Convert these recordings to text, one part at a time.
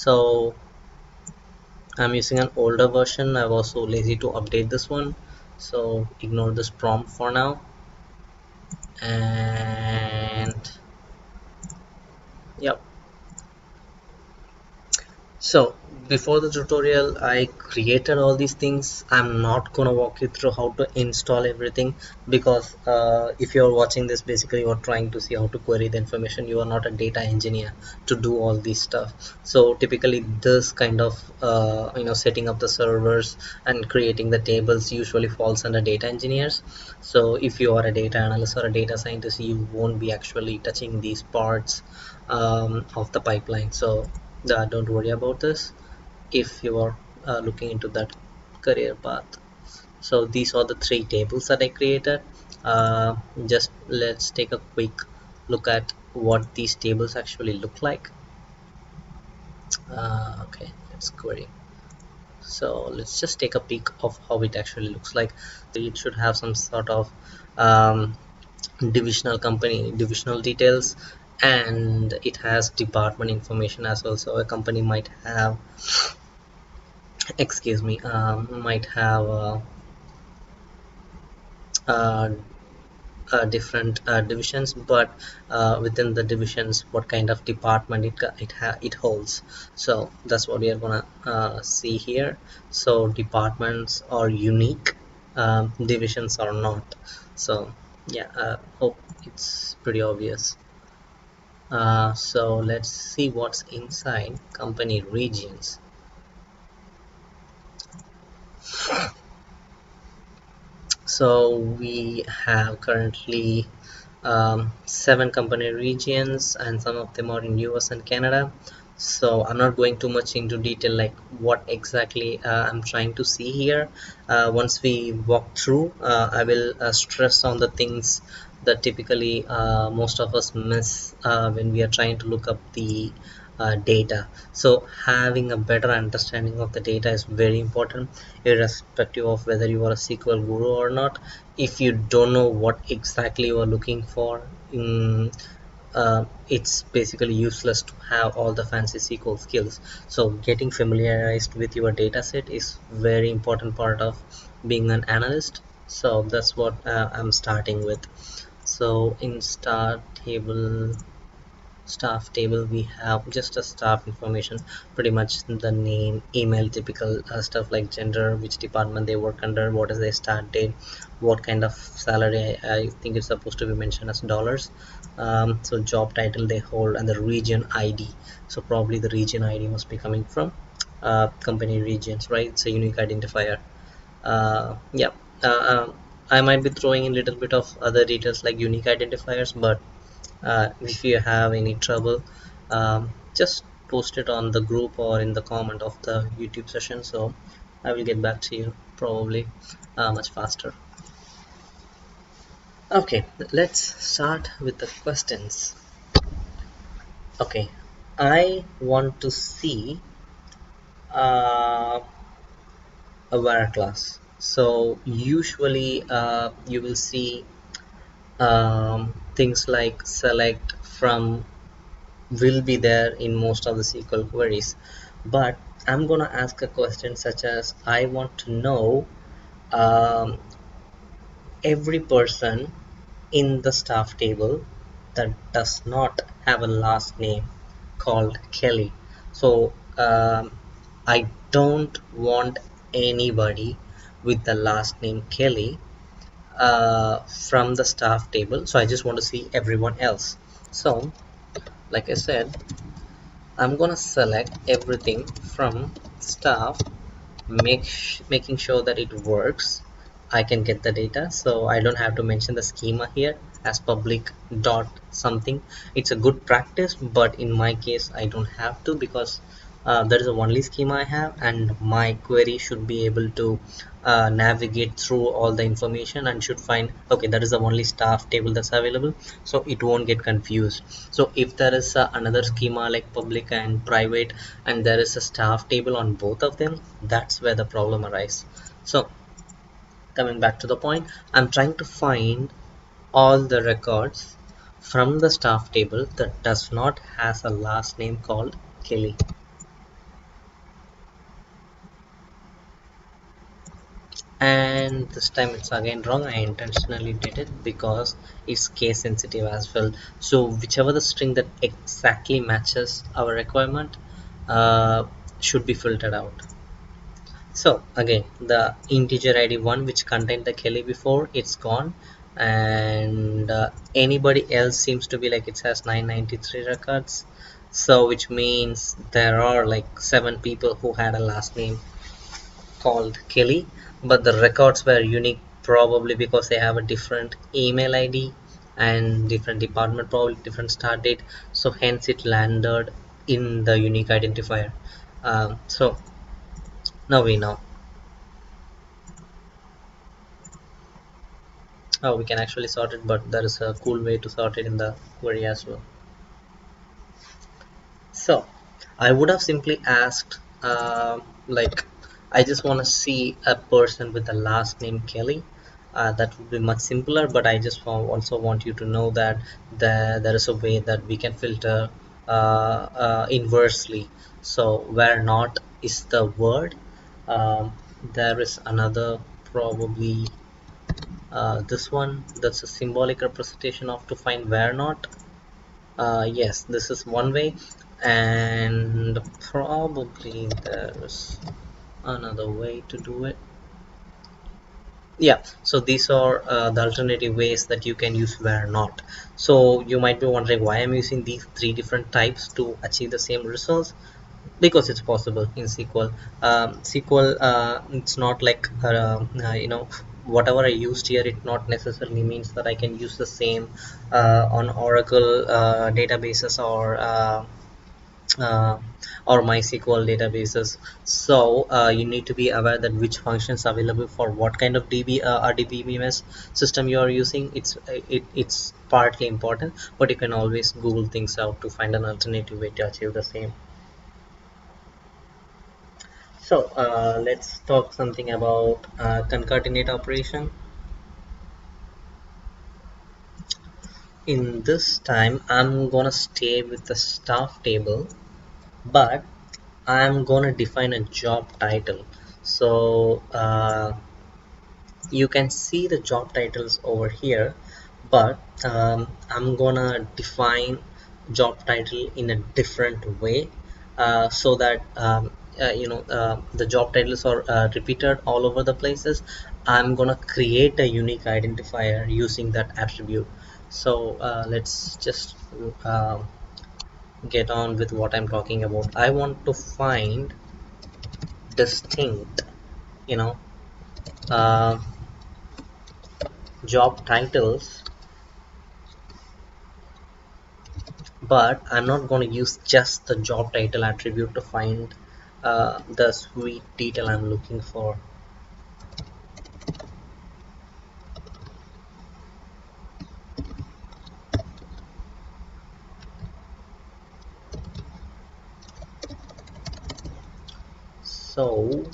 So I'm using an older version. I was so lazy to update this one, so ignore this prompt for now. And yep. So before the tutorial, I created all these things. I'm not gonna walk you through how to install everything, because if you're watching this, basically you're trying to see how to query the information. You are not a data engineer to do all these stuff. So typically this kind of setting up the servers and creating the tables usually falls under data engineers. So if you are a data analyst or a data scientist, you won't be actually touching these parts of the pipeline. So don't worry about this if you are looking into that career path. So these are the three tables that I created. Just let's take a quick look at what these tables actually look like. Okay, let's query. So let's just take a peek of how it actually looks like. So it should have some sort of um, divisional details, and it has department information as well. So a company might have, excuse me, might have uh, different divisions, but within the divisions what kind of department it holds. So that's what we are gonna see here. So departments are unique, divisions are not. So yeah, hope it's pretty obvious. So let's see what's inside company regions. So we have currently 7 company regions, and some of them are in US and Canada. So I'm not going too much into detail like what exactly I'm trying to see here. Once we walk through, I will stress on the things that typically most of us miss when we are trying to look up the data. So having a better understanding of the data is very important, irrespective of whether you are a SQL guru or not. If you don't know what exactly you are looking for, it's basically useless to have all the fancy SQL skills. So getting familiarized with your data set is very important part of being an analyst. So that's what I'm starting with. So in staff table, we have just a staff information, pretty much the name, email, typical stuff like gender, which department they work under, what is their start date, what kind of salary. I think it's supposed to be mentioned as dollars. So job title they hold, and the region ID. So probably the region ID must be coming from company regions, right? It's a unique identifier. Yeah. I might be throwing in a little bit of other details like unique identifiers, but if you have any trouble, just post it on the group or in the comment of the YouTube session, so I will get back to you probably much faster. Okay, let's start with the questions. Okay, I want to see uh, a var class. So usually you will see things like select, from, will be there in most of the SQL queries. But I'm gonna ask a question such as, I want to know um, every person in the staff table that does not have a last name called Kelly. So I don't want anybody with the last name Kelly from the staff table. So I just want to see everyone else. So like I said, I'm gonna select everything from staff, making sure that it works. I can get the data, so I don't have to mention the schema here as public dot something. It's a good practice, but in my case I don't have to, because that is the only schema I have, and my query should be able to navigate through all the information and should find, okay, that is the only staff table that's available, so it won't get confused. So if there is another schema like public and private, and there is a staff table on both of them, that's where the problem arises. So coming back to the point, I'm trying to find all the records from the staff table that does not has a last name called Kelly. and this time it's again wrong. I intentionally did it because it's case sensitive as well. So whichever the string that exactly matches our requirement uh, should be filtered out. So again, the integer id 1 which contained the Kelly before, it's gone, and anybody else seems to be like it has 993 records. So which means there are like 7 people who had a last name called Kelly, but the records were unique probably because they have a different email ID and different department, probably different start date. So hence it landed in the unique identifier. So now we know. Oh, we can actually sort it, but there is a cool way to sort it in the query as well. So I would have simply asked, like, I just want to see a person with the last name Kelly. That would be much simpler, but I just also want you to know that there is a way that we can filter inversely. So where not is the word. Um, there is another, probably this one, that's a symbolic representation of to find where not. Yes, this is one way, and probably there's another way to do it. Yeah, so these are the alternative ways that you can use where not. So you might be wondering why I'm using these three different types to achieve the same results. Because it's possible in SQL. SQL, it's not like whatever I used here, it not necessarily means that I can use the same on Oracle databases uh, or MySQL databases. So you need to be aware that which functions available for what kind of DB RDBMS system you are using. It's partly important, but you can always Google things out to find an alternative way to achieve the same. So let's talk something about concatenate operation. In this time, I'm gonna stay with the staff table, but I'm gonna define a job title. So you can see the job titles over here, but I'm gonna define job title in a different way, so that the job titles are repeated all over the places. I'm gonna create a unique identifier using that attribute. So let's just uh, get on with what I'm talking about. I want to find distinct, you know uh, job titles, but I'm not going to use just the job title attribute to find the sweet detail I'm looking for. So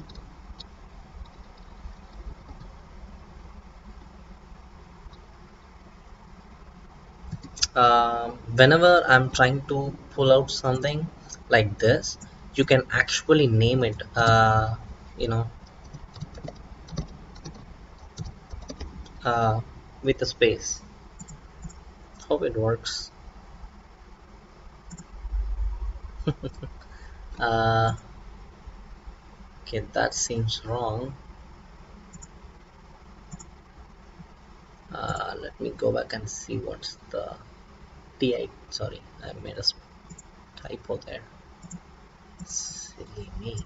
whenever I'm trying to pull out something like this, you can actually name it, you know, uh, with a space. Hope it works. Uh, okay, that seems wrong. Let me go back and see what's the TI. Sorry, I made a typo there. Silly me.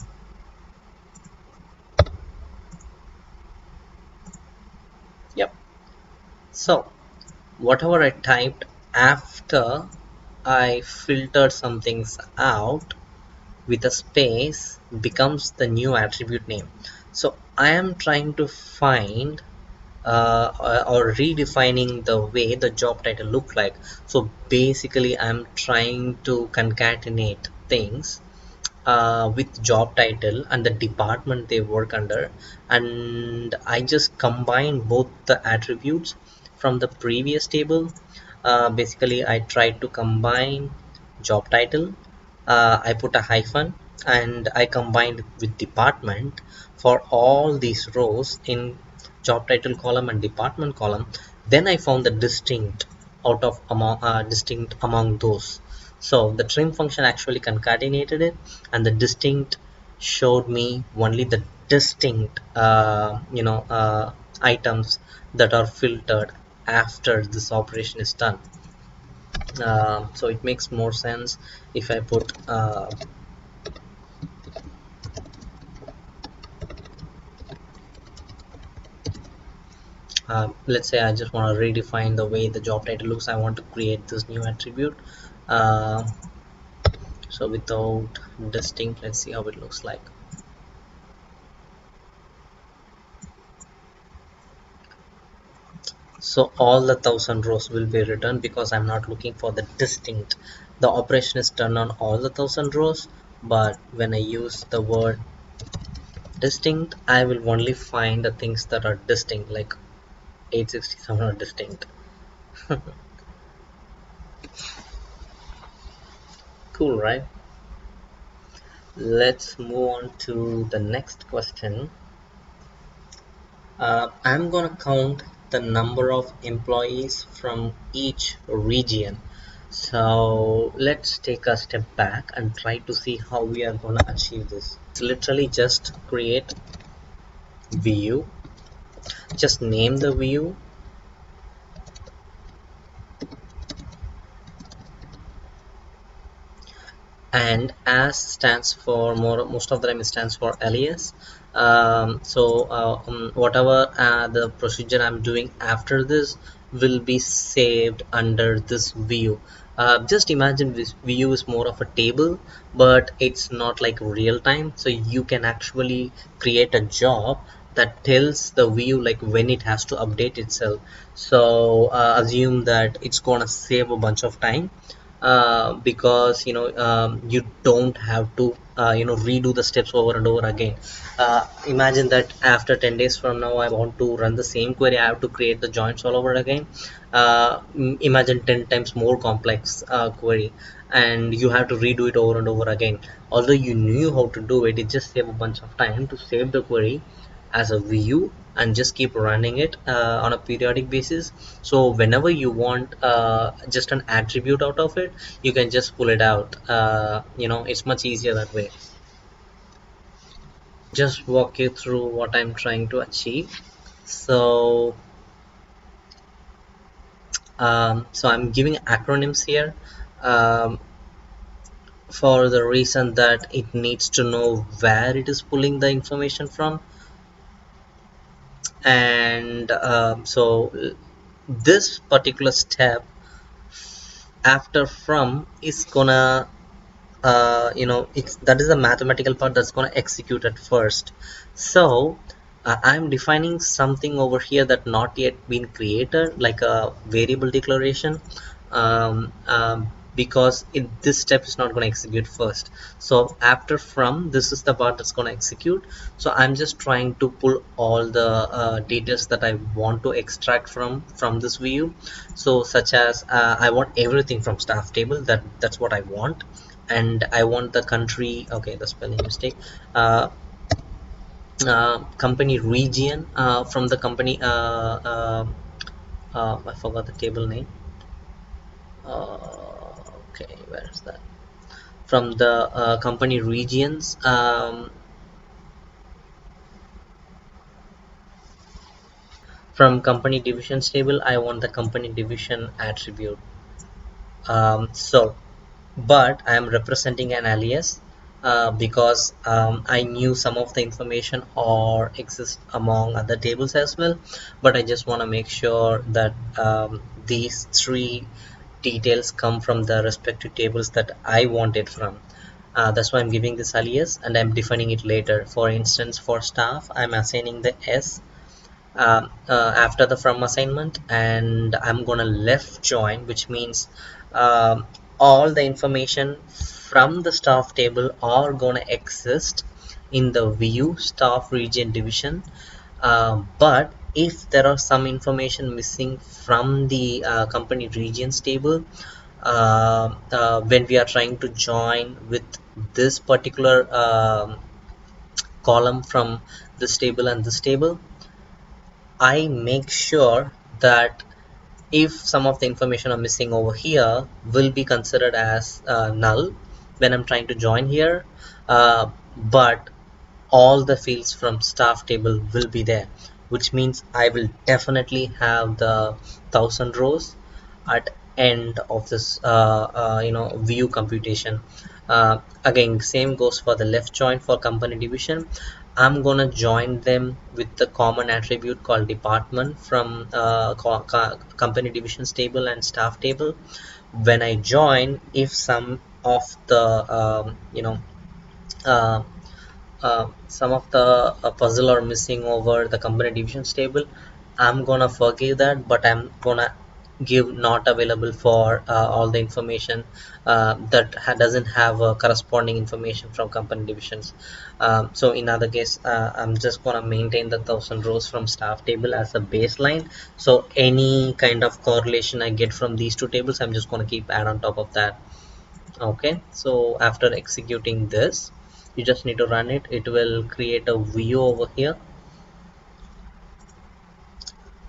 Yep. So whatever I typed after I filtered some things out with a space becomes the new attribute name. So I am trying to find or redefining the way the job title look like. So basically I'm trying to concatenate things with job title and the department they work under, and I just combine both the attributes from the previous table. Basically I tried to combine job title I put a hyphen and I combined with department for all these rows in job title column and department column. Then I found the distinct distinct among those. So the trim function actually concatenated it, and the distinct showed me only the distinct items that are filtered after this operation is done. So it makes more sense if I put let's say I just want to redefine the way the job title looks. I want to create this new attribute. uh, so without distinct, let's see how it looks like. So all the 1,000 rows will be returned because I'm not looking for the distinct. The operation is done on all the 1,000 rows, but when I use the word distinct, I will only find the things that are distinct, like 867 are distinct. Cool, right? Let's move on to the next question. I'm gonna count the number of employees from each region. So let's take a step back and try to see how we are gonna achieve this. It's literally just create view, just name the view, and as stands for most of the time it stands for alias. Whatever the procedure I'm doing after this will be saved under this view. Just imagine this view is more of a table, but it's not like real time, so you can actually create a job that tells the view like when it has to update itself. So assume that it's gonna save a bunch of time, because you don't have to redo the steps over and over again. Imagine that after 10 days from now I want to run the same query, I have to create the joins all over again. Imagine 10 times more complex query, and you have to redo it over and over again. Although you knew how to do it, it just save a bunch of time to save the query as a view and just keep running it on a periodic basis. So whenever you want just an attribute out of it, you can just pull it out. It's much easier that way. Just walk you through what I'm trying to achieve. So I'm giving acronyms here, um, for the reason that it needs to know where it is pulling the information from. And this particular step after from is gonna it's that is the mathematical part that's going to execute at first. So I'm defining something over here that not yet been created, like a variable declaration, because this step is not going to execute first. So after from, this is the part that's going to execute. So I'm just trying to pull all the details that I want to extract from this view. So such as I want everything from staff table, that's what I want. And I want the country, okay, the spelling mistake, company region, from the company, I forgot the table name. Okay, where is that? From the company regions, from company divisions table, I want the company division attribute. But I am representing an alias, because I knew some of the information or exist among other tables as well, but I just want to make sure that these three details come from the respective tables that I want it from. That's why I'm giving this alias and I'm defining it later. For instance, for staff, I'm assigning the S after the from assignment, and I'm gonna left join, which means all the information from the staff table are gonna exist in the view staff region division. But if there are some information missing from the company regions table, when we are trying to join with this particular column from this table and this table, I make sure that if some of the information are missing over here will be considered as null when I'm trying to join here, but all the fields from staff table will be there, which means I will definitely have the 1,000 rows at end of this view computation. Again, same goes for the left join for company division. I'm gonna join them with the common attribute called department from company divisions table and staff table. When I join, if some of the uh, some of the puzzle are missing over the company divisions table, I'm gonna forgive that, but I'm gonna give not available for all the information that doesn't have corresponding information from company divisions. So in other case, I'm just gonna maintain the 1,000 rows from staff table as a baseline. So any kind of correlation I get from these two tables, I'm just gonna keep add on top of that. Okay, so after executing this, you just need to run it. It will create a view over here.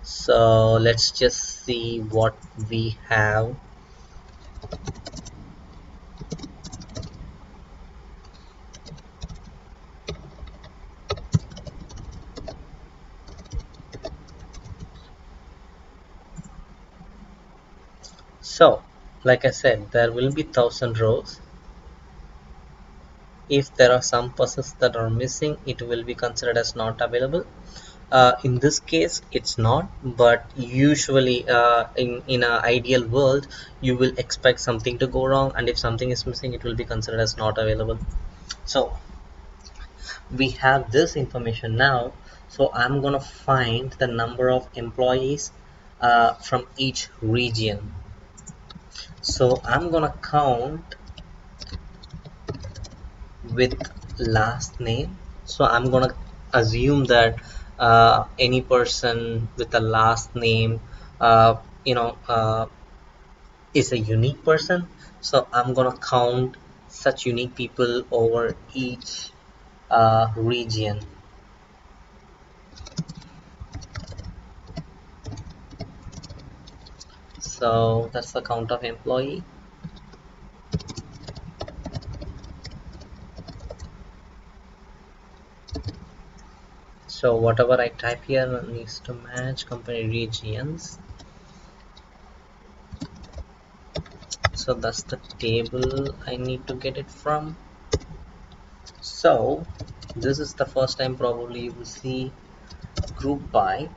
So let's just see what we have. So like I said, there will be 1,000 rows. If there are some persons that are missing, it will be considered as not available. In this case it's not, but usually in an ideal world you will expect something to go wrong, and if something is missing it will be considered as not available. So we have this information now, so I'm gonna find the number of employees from each region. So I'm gonna count with last name. So I'm gonna assume that any person with a last name uh, you know uh, is a unique person. So I'm gonna count such unique people over each region. So that's the count of employee. So whatever I type here needs to match company regions. So that's the table I need to get it from. So this is the first time probably you will see group by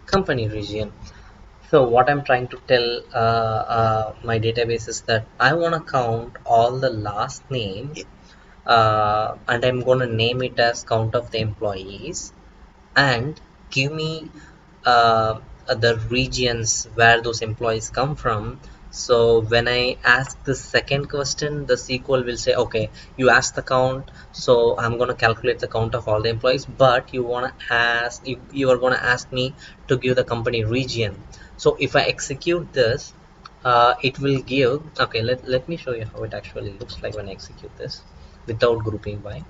company region. So what I'm trying to tell my database is that I want to count all the last names, and I'm going to name it as count of the employees, and give me uh, the regions where those employees come from. So when I ask the second question, the SQL will say, okay, you asked the count, so I'm going to calculate the count of all the employees, but you want to ask, you are going to ask me to give the company region. So if I execute this, it will give, okay, let me show you how it actually looks like when I execute this without grouping by.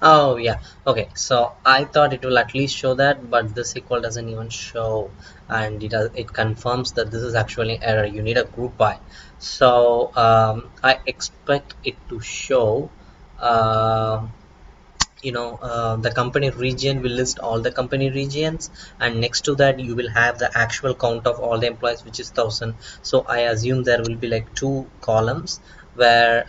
Oh yeah, okay. So I thought it will at least show that, but this equal doesn't even show, and it confirms that this is actually error. You need a group by. So I expect it to show. um the company region will list all the company regions, and next to that you will have the actual count of all the employees, which is 1,000. So I assume there will be like two columns where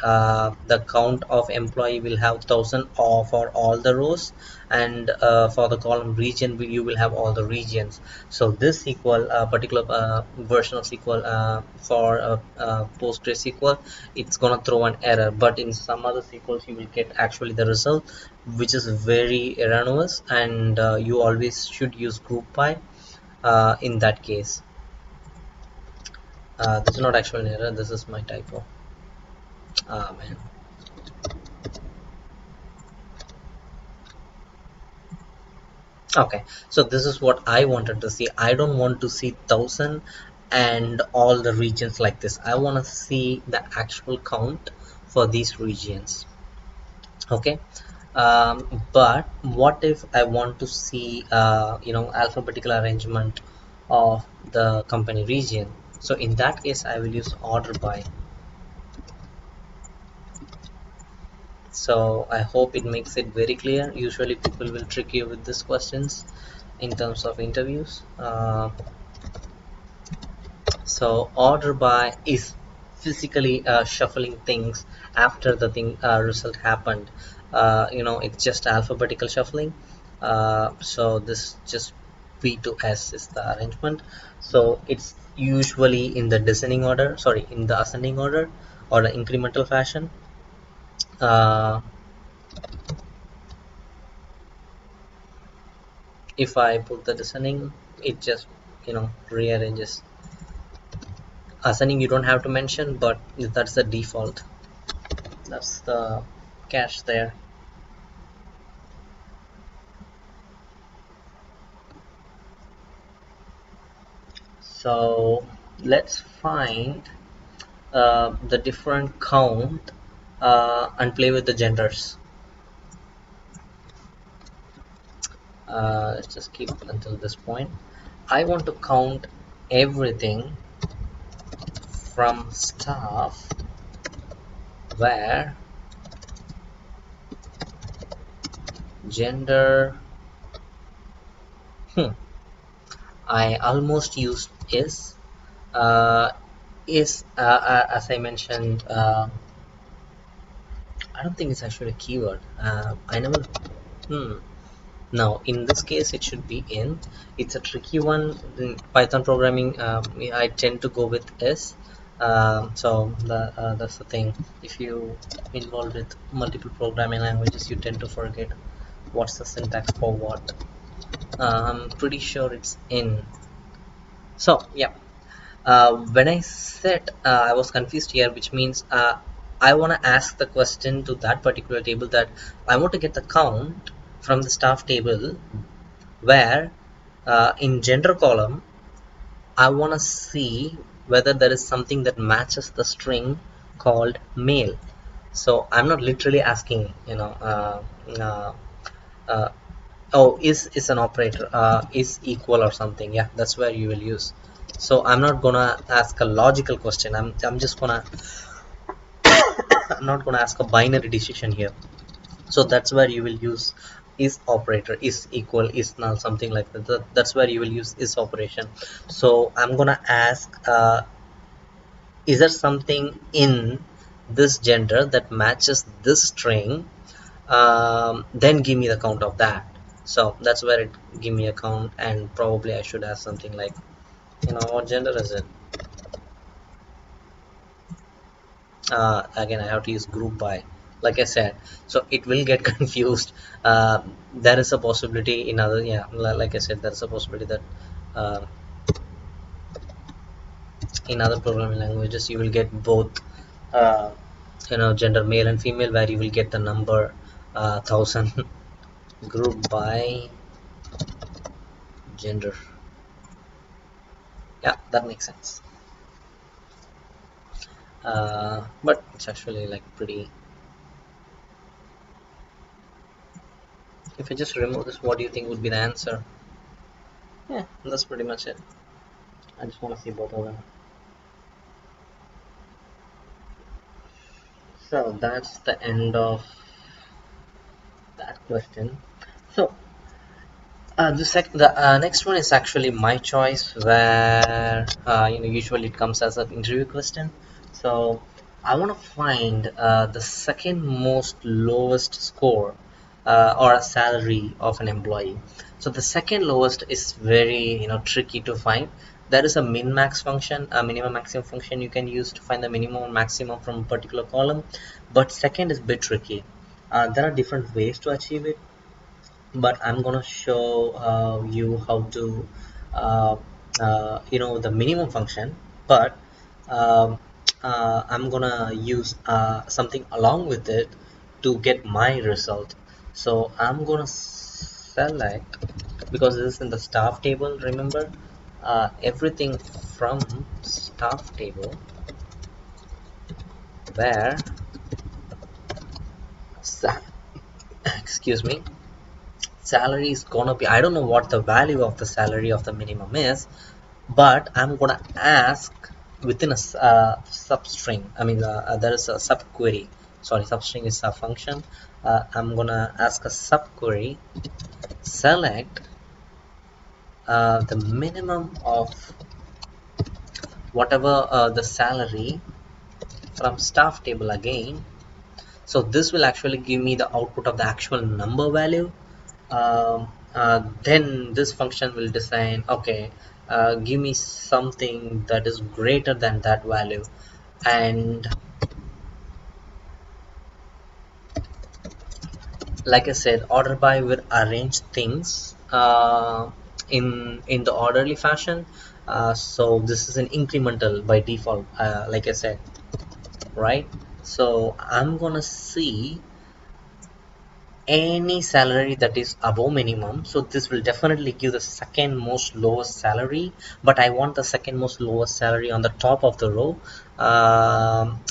the count of employee will have 1,000 for all the rows, and for the column region you will have all the regions. So this SQL particular version of SQL for PostgreSQL, it's gonna throw an error, but in some other SQLs you will get actually the result, which is very erroneous, and you always should use group by in that case. This is not actually an error, this is my typo. Ah man. Okay, so this is what I wanted to see. I don't want to see 1,000 and all the regions like this. I want to see the actual count for these regions. Okay, but what if I want to see alphabetical arrangement of the company region? So in that case, I will use order by. So I hope it makes it very clear. Usually people will trick you with these questions in terms of interviews. So order by is physically shuffling things after the thing result happened. It's just alphabetical shuffling. So this just B to S is the arrangement. So it's usually in the descending order, sorry, in the ascending order or the incremental fashion. Uh, if I put the descending, it just rearranges. Ascending you don't have to mention, but that's the default. That's the cache there. So let's find the different count and play with the genders. Let's just keep until this point. I want to count everything from staff where gender, hmm, I almost used uh, as I mentioned, I don't think it's actually a keyword. I never. Hmm. Now, in this case, it should be in. It's a tricky one. In Python programming, I tend to go with S. That's the thing. If you involved with multiple programming languages, you tend to forget what's the syntax for what. I'm pretty sure it's in. So, yeah. When I said I was confused here, which means I want to ask the question to that particular table that I want to get the count from the staff table where in gender column I want to see whether there is something that matches the string called male. So I'm not literally asking, uh, uh, oh, is an operator, is equal or something. Yeah, that's where you will use. So I'm not gonna ask a logical question. I'm just gonna I'm not gonna ask a binary decision here. So that's where you will use is operator, is equal, is null, something like that. That's where you will use is operation. So I'm gonna ask, is there something in this gender that matches this string? Then give me the count of that. So that's where it give me a count, and probably I should ask something like, what gender is it? Again, I have to use group by, like I said, so it will get confused. There is a possibility in other, yeah, like I said, there's a possibility that uh, in other programming languages you will get both, uh, gender male and female, where you will get the number 1,000 group by gender. Yeah, that makes sense. But it's actually like pretty. If I just remove this, what do you think would be the answer? Yeah, that's pretty much it. I just want to see both of them. So that's the end of that question. So the next one is actually my choice, where usually it comes as an interview question. So I want to find the second most lowest score or a salary of an employee. So the second lowest is very tricky to find. There is a min max function, a minimum maximum function you can use to find the minimum and maximum from a particular column, but second is a bit tricky. There are different ways to achieve it, but I'm gonna show you how to the minimum function, but um, I'm gonna use something along with it to get my result. So I'm gonna select because this is in the staff table, remember. Everything from staff table where sa- excuse me, salary is gonna be, I don't know what the value of the salary of the minimum is, but I'm gonna ask within a substring. I mean, there is a subquery. Sorry, substring is a function. I'm gonna ask a subquery. Select the minimum of whatever the salary from staff table again. So this will actually give me the output of the actual number value. Then this function will design, okay, give me something that is greater than that value. And like I said, order by will arrange things in the orderly fashion. So this is an incremental by default, like I said, right? So I'm gonna see any salary that is above minimum, so this will definitely give the second most lowest salary, but I want the second most lowest salary on the top of the row.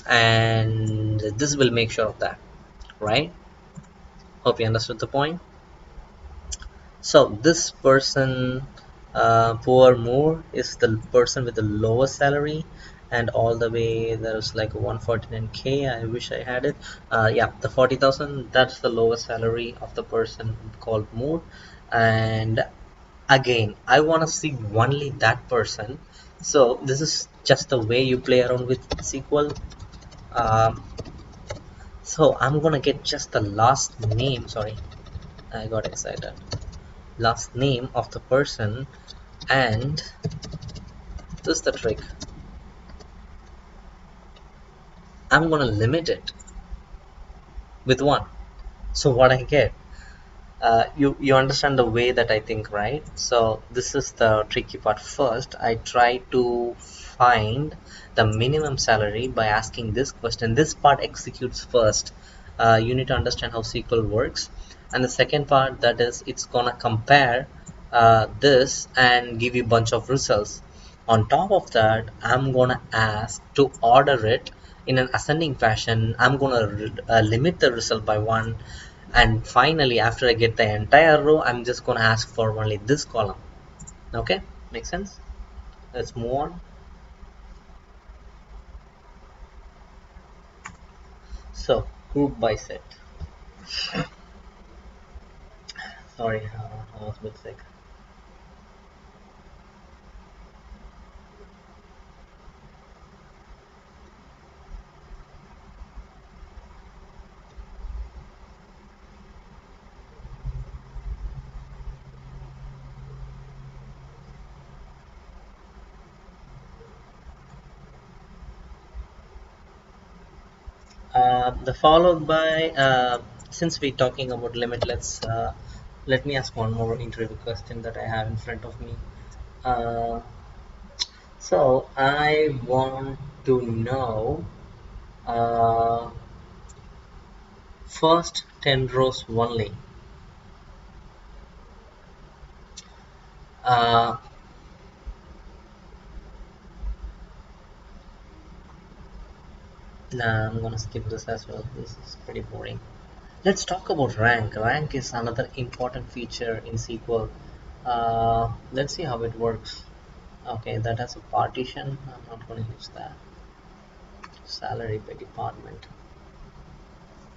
And this will make sure of that, right? Hope you understood the point. So this person, poor Moore, is the person with the lowest salary, and all the way there's like 149k. I wish I had it. Yeah, the 40,000. That's the lowest salary of the person called Moore. And again, I want to see only that person. So this is just the way you play around with SQL. Um, so I'm gonna get just the last name. Sorry, I got excited. Last name of the person, and this is the trick. I'm gonna limit it with 1. So what I get, you understand the way that I think, right? So this is the tricky part. First I try to find the minimum salary by asking this question. This part executes first. You need to understand how SQL works. And the second part, that is, it's gonna compare this and give you a bunch of results. On top of that, I'm gonna ask to order it in an ascending fashion. I'm gonna limit the result by 1, and finally after I get the entire row, I'm just gonna ask for only this column. Okay, makes sense? Let's move on. So group by set. Sorry, I was a bit sick. The followed by, since we're talking about limit, let me ask one more interview question that I have in front of me. uh, so I want to know, uh, first 10 rows only. uh, nah, I'm gonna skip this as well. This is pretty boring. Let's talk about rank. Rank is another important feature in SQL. Let's see how it works. Okay, that has a partition. I'm not going to use that. Salary by department.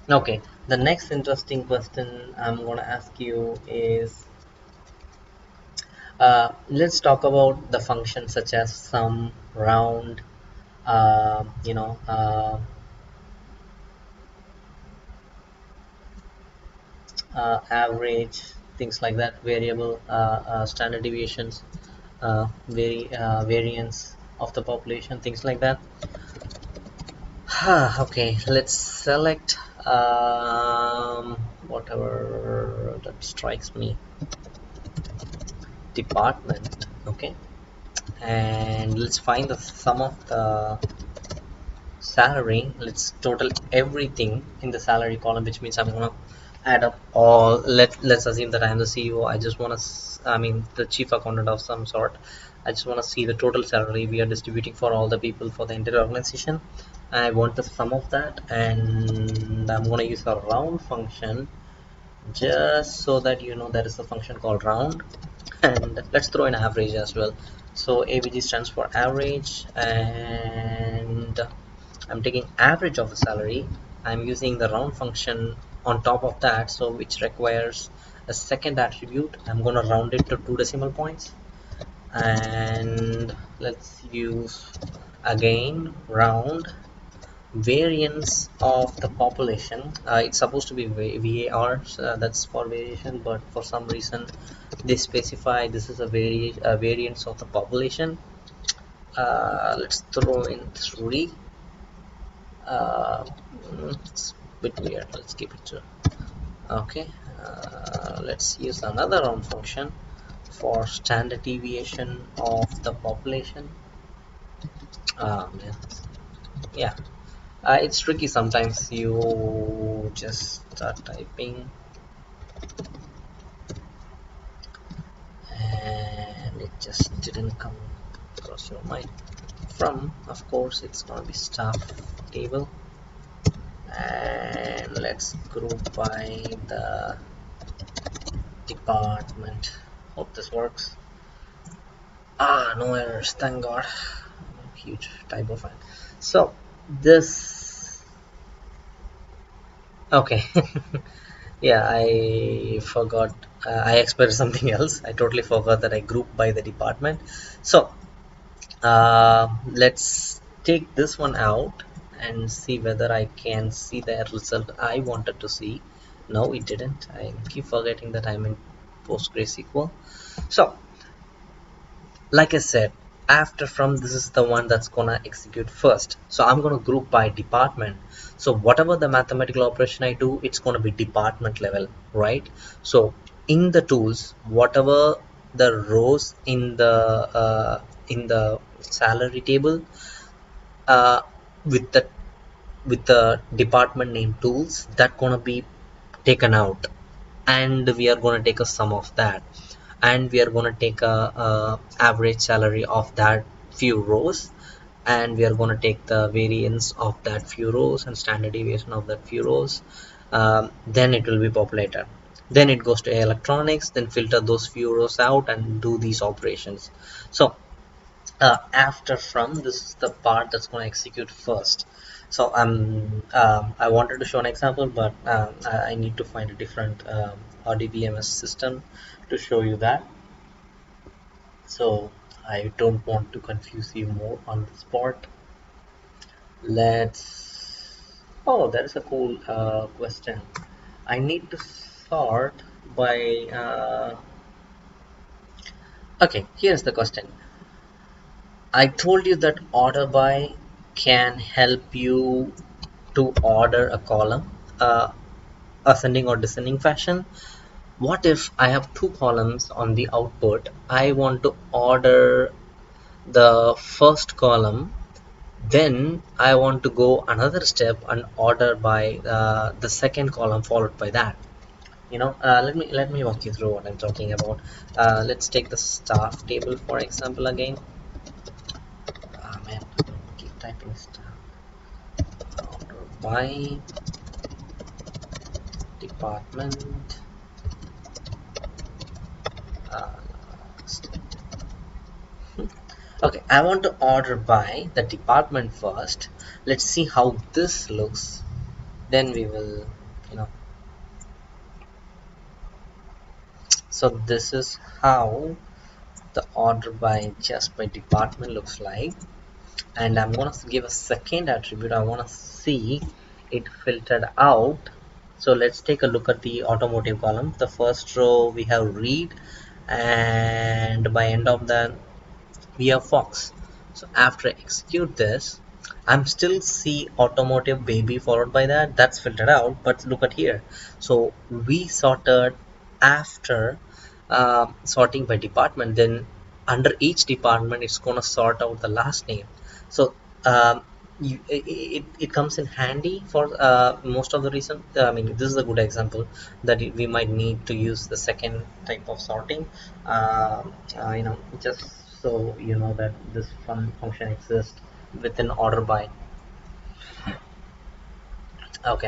Okay, the next interesting question I'm going to ask you is, let's talk about the functions such as sum, round, uh, you know, uh, average, things like that, variable, standard deviations, variance of the population, things like that. Okay, let's select whatever that strikes me. Department, okay, and let's find the sum of the salary. Let's total everything in the salary column, which means I'm gonna add up all. Let's assume that I am the CEO. I just want to, I mean, the chief accountant of some sort. I just want to see the total salary we are distributing for all the people for the entire organization. I want the sum of that, and I'm going to use a round function just so that you know there is a function called round. And let's throw in average as well. So AVG stands for average, and I'm taking average of the salary. I'm using the round function on top of that, so which requires a second attribute. I'm going to round it to 2 decimal points, and let's use again round variance of the population. It's supposed to be VAR, that's for variation, but for some reason they specify this is a variance of the population. Let's throw in 3. uh, it's a bit weird, let's keep it to okay. Let's use another round function for standard deviation of the population. Yeah, yeah. It's tricky sometimes. You just start typing and it just didn't come across your mind. From, of course, it's gonna be staff table, and let's group by the department. Hope this works. No errors, thank God. Huge typo file. So this, okay. Yeah, I forgot. I expected something else. I totally forgot that I grouped by the department. So let's take this one out and see whether I can see the result I wanted to see. No, it didn't. I keep forgetting that I'm in PostgreSQL. So like I said, after from this is the one that's gonna execute first. So I'm gonna group by department. So whatever the mathematical operation I do, it's gonna be department level, right? So in the tools, whatever the rows in the salary table, uh, with the department name tools, that gonna be taken out, and we are going to take a sum of that, and we are going to take a average salary of that few rows, and we are going to take the variance of that few rows and standard deviation of that few rows. Then it will be populated, then it goes to electronics, then filter those few rows out and do these operations. So after from, this is the part that's going to execute first. So I wanted to show an example, but I need to find a different RDBMS system to show you that, so I don't want to confuse you more on this part. Let's, oh, that is a cool question. I need to sort by okay, here's the question. I told you that order by can help you to order a column, ascending or descending fashion. What if I have two columns on the output? I want to order the first column, then I want to go another step and order by the second column followed by that. Let me walk you through what I'm talking about. Let's take the staff table for example again. Man, keep typing staff. Order by department. Uh, okay, I want to order by the department first. Let's see how this looks. Then we will, you know. So this is how the order by just by department looks like. And I'm gonna give a second attribute. I want to see it filtered out. So let's take a look at the automotive column. The first row we have read, and by end of that we have Fox. So after I execute this, I'm still see automotive baby followed by that. That's filtered out, but look at here. So we sorted after sorting by department. Then under each department, it's gonna sort out the last name. So it comes in handy for most of the reason. I mean, this is a good example that we might need to use the second type of sorting. Just so you know that this function exists within order by. Okay.